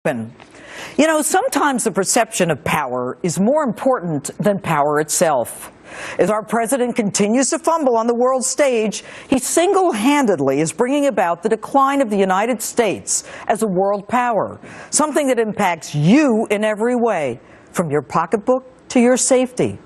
open. You know, sometimes the perception of power is more important than power itself. As our president continues to fumble on the world stage, he single-handedly is bringing about the decline of the United States as a world power, something that impacts you in every way, from your pocketbook to your safety.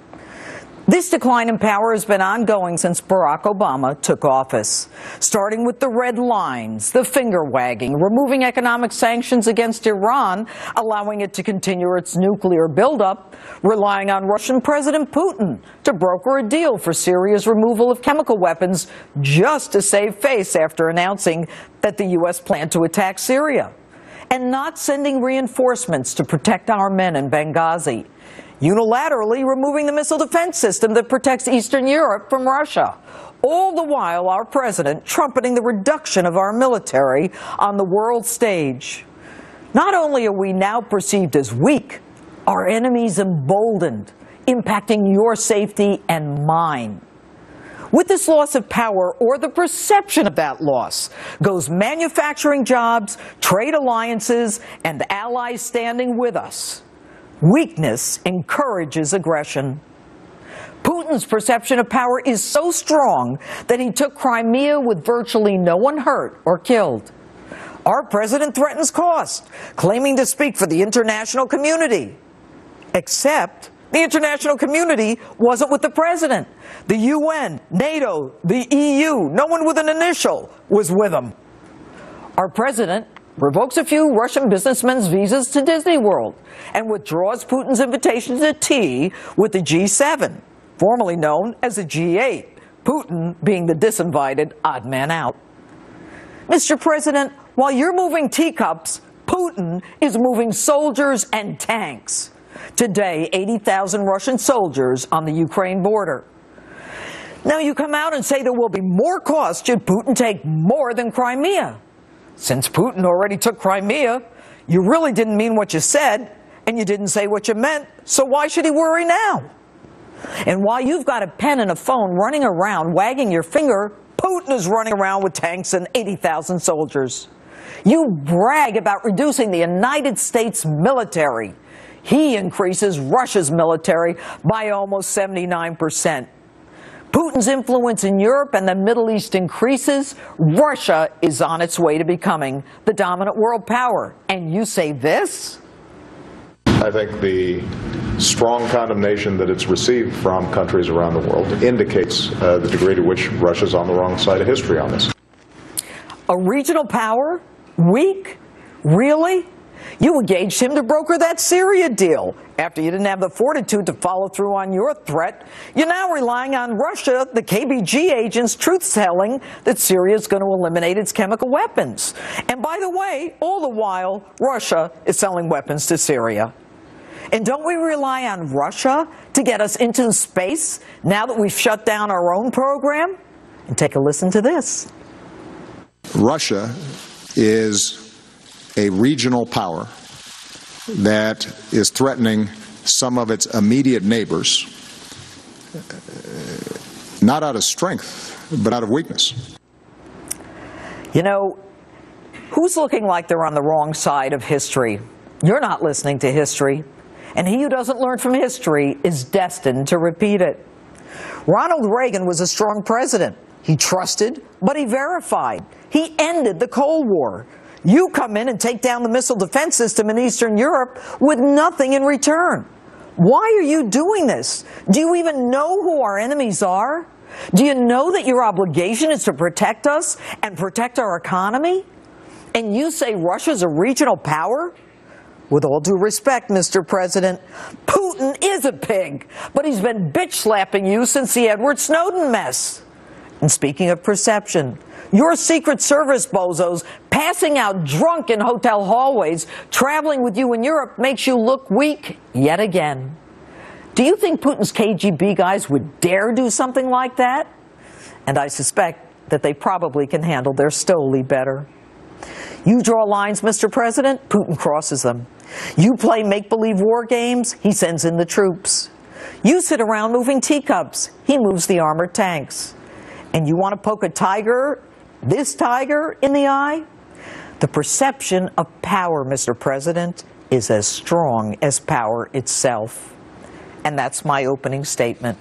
This decline in power has been ongoing since Barack Obama took office, starting with the red lines, the finger-wagging, removing economic sanctions against Iran, allowing it to continue its nuclear buildup, relying on Russian President Putin to broker a deal for Syria's removal of chemical weapons just to save face after announcing that the U.S. planned to attack Syria, and not sending reinforcements to protect our men in Benghazi, unilaterally removing the missile defense system that protects Eastern Europe from Russia. All the while, our president trumpeting the reduction of our military on the world stage. Not only are we now perceived as weak, our enemies emboldened, impacting your safety and mine. With this loss of power, or the perception of that loss, goes manufacturing jobs, trade alliances, and allies standing with us. Weakness encourages aggression. Putin's perception of power is so strong that he took Crimea with virtually no one hurt or killed. Our president threatens cost, claiming to speak for the international community. Except the international community wasn't with the president. The UN, NATO, the EU, no one with an initial was with him. Our president revokes a few Russian businessmen's visas to Disney World and withdraws Putin's invitation to tea with the G7, formerly known as the G8, Putin being the disinvited odd man out. Mr. President, while you're moving teacups, Putin is moving soldiers and tanks. Today, 80,000 Russian soldiers on the Ukraine border. Now you come out and say there will be more cost should Putin take more than Crimea. Since Putin already took Crimea, you really didn't mean what you said, and you didn't say what you meant, so why should he worry now? And while you've got a pen and a phone running around wagging your finger, Putin is running around with tanks and 80,000 soldiers. You brag about reducing the United States military. He increases Russia's military by almost 79%. Putin's influence in Europe and the Middle East increases. Russia is on its way to becoming the dominant world power. And you say this? I think the strong condemnation that it's received from countries around the world indicates the degree to which Russia's on the wrong side of history on this. A regional power? Weak? Really? You engaged him to broker that Syria deal. After you didn't have the fortitude to follow through on your threat, you're now relying on Russia, the KGB agents, truth-telling that Syria is going to eliminate its chemical weapons. And by the way, all the while, Russia is selling weapons to Syria. And don't we rely on Russia to get us into space now that we've shut down our own program? And take a listen to this. Russia is a regional power that is threatening some of its immediate neighbors, not out of strength, but out of weakness. You know, who's looking like they're on the wrong side of history? You're not listening to history, and he who doesn't learn from history is destined to repeat it. Ronald Reagan was a strong president. He trusted, but he verified. He ended the Cold War. You come in and take down the missile defense system in Eastern Europe with nothing in return. Why are you doing this? Do you even know who our enemies are? Do you know that your obligation is to protect us and protect our economy? And you say Russia's a regional power? With all due respect, Mr. President, Putin is a pig, but he's been bitch-slapping you since the Edward Snowden mess. And speaking of perception, your Secret Service bozos passing out drunk in hotel hallways, traveling with you in Europe, makes you look weak yet again. Do you think Putin's KGB guys would dare do something like that? And I suspect that they probably can handle their Stoli better. You draw lines, Mr. President, Putin crosses them. You play make-believe war games, he sends in the troops. You sit around moving teacups, he moves the armored tanks. And you want to poke a tiger, this tiger, in the eye? The perception of power, Mr. President, is as strong as power itself. And that's my opening statement.